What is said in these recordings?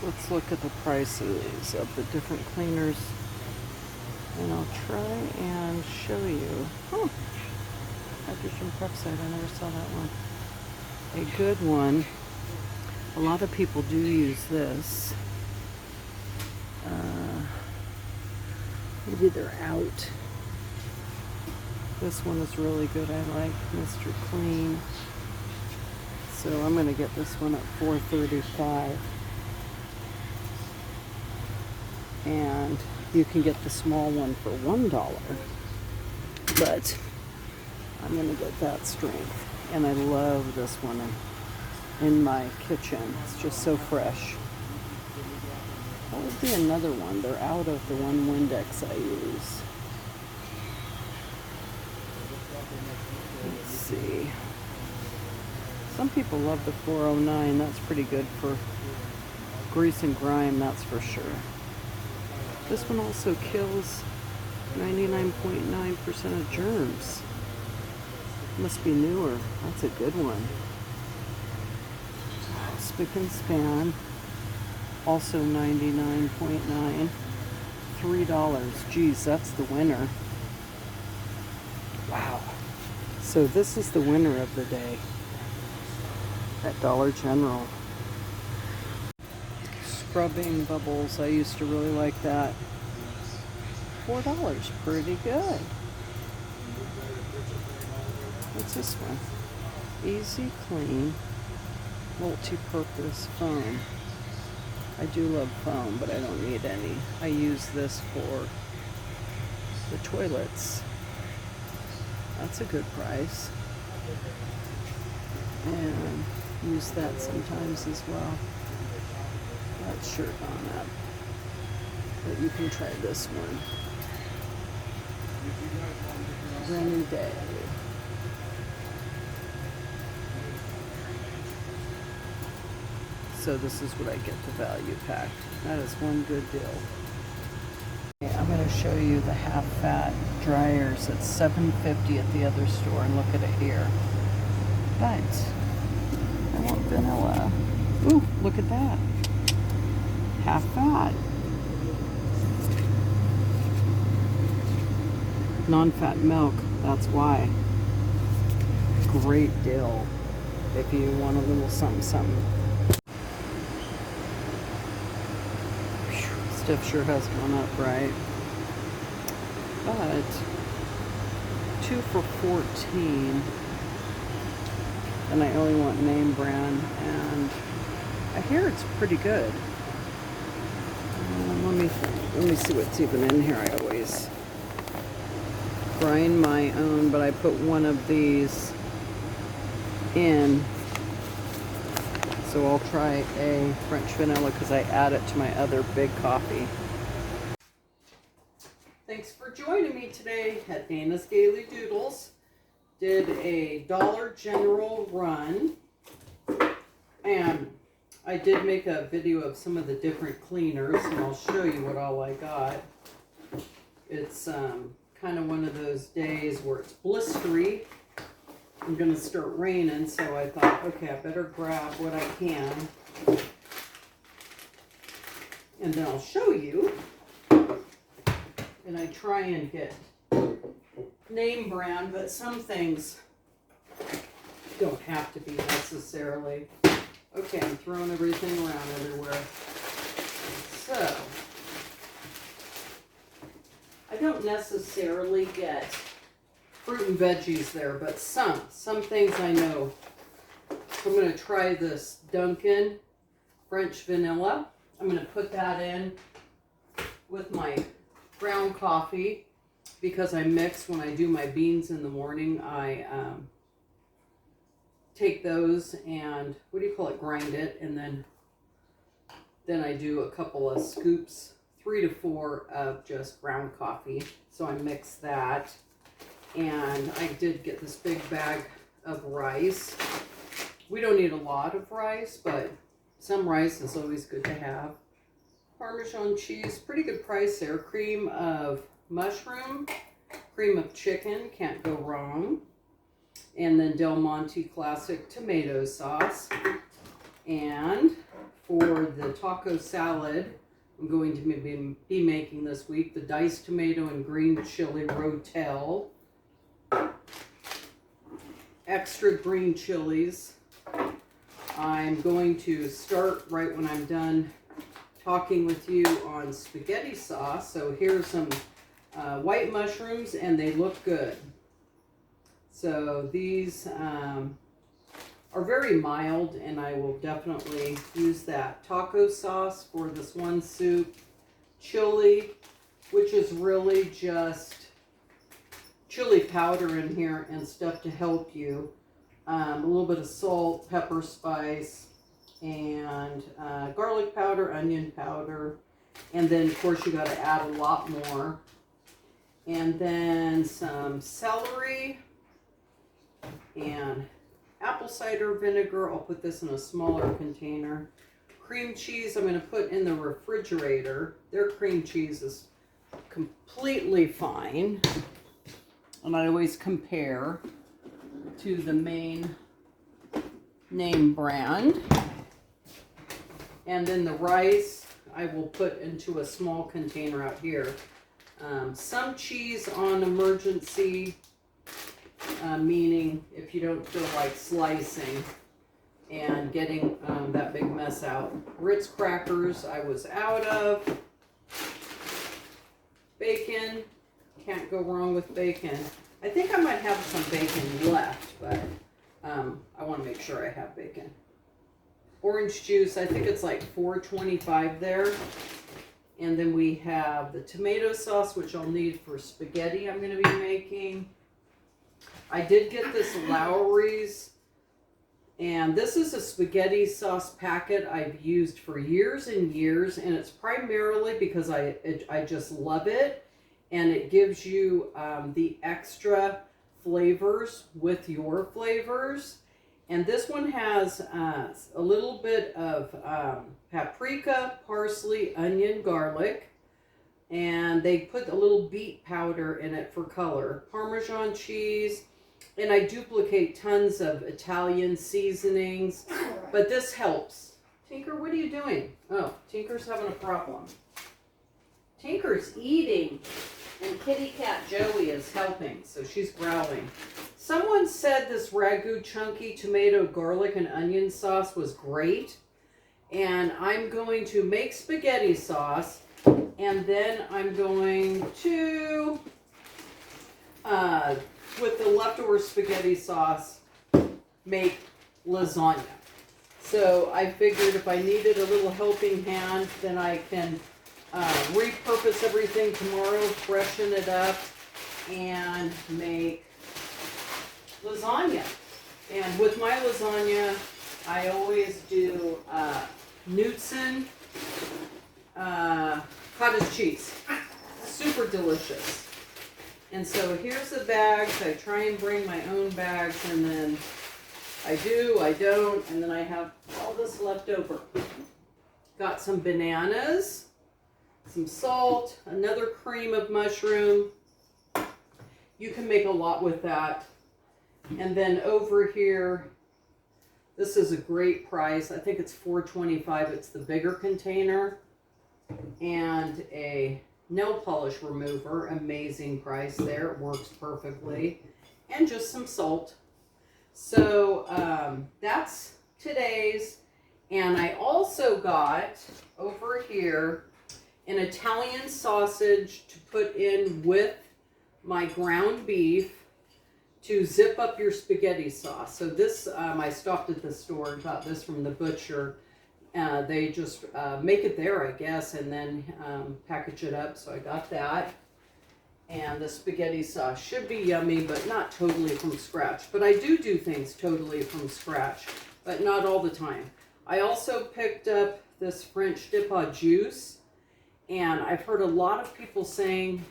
Let's look at the prices of the different cleaners, and I'll try and show you. Hydrogen peroxide, I never saw that one. A good one. A lot of people do use this. Maybe they're out. This one is really good. I like Mr. Clean. So I'm going to get this one at $4.35. And you can get the small one for $1. But I'm going to get that strength. And I love this one in my kitchen. It's just so fresh. What would be another one? They're out of the one Windex I use. Let's see. Some people love the 409. That's pretty good for grease and grime, that's for sure. This one also kills 99.9% of germs. Must be newer. That's a good one. Spick and Span. Also 99.9. $3. Geez, that's the winner. Wow. So this is the winner of the day at Dollar General. Scrubbing bubbles. I used to really like that. $4. Pretty good. What's this one? Easy Clean Multi-Purpose Foam. I do love foam, but I don't need any. I use this for the toilets. That's a good price. And use that sometimes as well. That shirt on that. But you can try this one. Rainy Day. So this is what I get the value pack. That is one good deal. Okay, I'm going to show you the half-fat dryers. It's $7.50 at the other store, and look at it here. But I want vanilla. Ooh, look at that. Half-fat. Non-fat milk, that's why. Great deal if you want a little something. Stuff sure has gone up, right? But 2 for $14, and I only want name brand, and I hear it's pretty good. Let me see what's even in here. I always grind my own, but I put one of these in. So I'll try a French vanilla because I add it to my other big coffee. Thanks for joining me today at Dana's Daily Doodles. Did a Dollar General run, and I did make a video of some of the different cleaners, and I'll show you what all I got. It's kind of one of those days where it's blistery. I'm going to start raining, so I thought, okay, I better grab what I can. And then I'll show you. And I try and get name brand, but some things don't have to be necessarily. Okay, I'm throwing everything around everywhere. So, I don't necessarily get fruit and veggies there, but some things I know. So I'm going to try this Dunkin' French vanilla. I'm going to put that in with my ground coffee because I mix when I do my beans in the morning. I take those and grind it, and then I do a couple of scoops, 3 to 4 of just ground coffee. So I mix that. And I did get this big bag of rice. We don't need a lot of rice, but some rice is always good to have. Parmesan cheese, pretty good price there. Cream of mushroom, cream of chicken, can't go wrong. And then Del Monte Classic tomato sauce. And for the taco salad I'm going to be making this week, the diced tomato and green chili rotel. Extra green chilies. I'm going to start right when I'm done talking with you on spaghetti sauce. So here's some white mushrooms, and they look good. So these are very mild, and I will definitely use that. Taco sauce for this one soup. Chili, which is really just chili powder in here and stuff to help you. A little bit of salt, pepper, spice, and garlic powder, onion powder. And then, of course, you got to add a lot more. And then some celery and apple cider vinegar. I'll put this in a smaller container. Cream cheese I'm going to put in the refrigerator. Their cream cheese is completely fine. And I always compare to the main name brand. And then the rice I will put into a small container out here. Some cheese on emergency, meaning if you don't feel like slicing and getting that big mess out. Ritz crackers I was out of. Bacon, can't go wrong with bacon. I think I might have some bacon left, but I want to make sure I have bacon. Orange juice, I think it's like $4.25 there. And then we have the tomato sauce, which I'll need for spaghetti I'm going to be making. I did get this Lowry's, and this is a spaghetti sauce packet I've used for years and years, and it's primarily because I just love it, and it gives you the extra flavors with your flavors. And this one has a little bit of paprika, parsley, onion, garlic, and they put a little beet powder in it for color. Parmesan cheese, and I duplicate tons of Italian seasonings, but this helps. Tinker, what are you doing? Oh, Tinker's having a problem. Tinker's eating, and kitty cat Joey is helping, so she's growling. Someone said this ragu chunky tomato, garlic, and onion sauce was great, and I'm going to make spaghetti sauce, and then I'm going to, with the leftover spaghetti sauce, make lasagna. So I figured if I needed a little helping hand, then I can repurpose everything tomorrow, freshen it up, and make lasagna. And with my lasagna, I always do Knudsen cottage cheese. Super delicious. And so here's the bags. I try and bring my own bags, and then I do, I don't, and then I have all this left over. Got some bananas, some salt, another cream of mushroom. You can make a lot with that. And then over here, this is a great price. I think it's $4.25. It's the bigger container. And a nail polish remover. Amazing price there. It works perfectly. And just some salt. So that's today's. And I also got over here an Italian sausage to put in with my ground beef to zip up your spaghetti sauce. So this, I stopped at the store and got this from the butcher. They just make it there, I guess, and then package it up. So I got that. And the spaghetti sauce should be yummy, but not totally from scratch. But I do things totally from scratch, but not all the time. I also picked up this French dip au juice, and I've heard a lot of people saying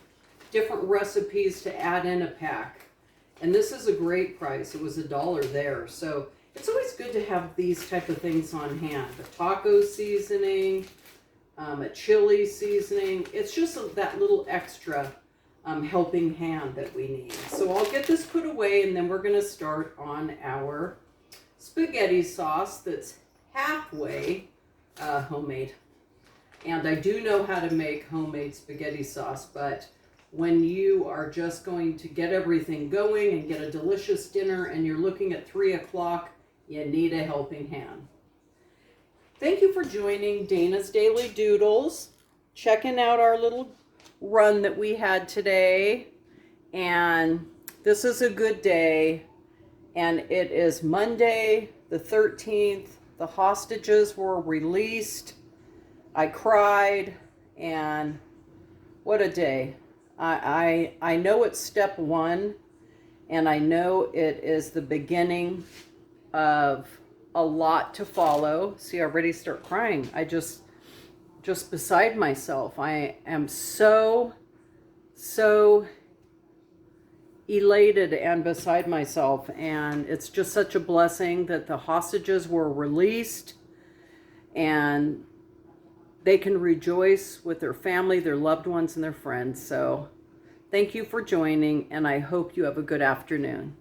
different recipes to add in a pack. And this is a great price. It was $1 there. So it's always good to have these type of things on hand. A taco seasoning, a chili seasoning. It's just that little extra helping hand that we need. So I'll get this put away, and then we're going to start on our spaghetti sauce that's halfway homemade. And I do know how to make homemade spaghetti sauce, but when you are just going to get everything going and get a delicious dinner and you're looking at 3 o'clock, you need a helping hand. Thank you for joining Dana's Daily Doodles, checking out our little run that we had today. And this is a good day, and it is Monday the 13th. The hostages were released. I cried, and what a day. I know it's step one, and I know it is the beginning of a lot to follow. See, I already start crying. I just beside myself. I am so elated and beside myself, and it's just such a blessing that the hostages were released and they can rejoice with their family, their loved ones, and their friends. So thank you for joining, and I hope you have a good afternoon.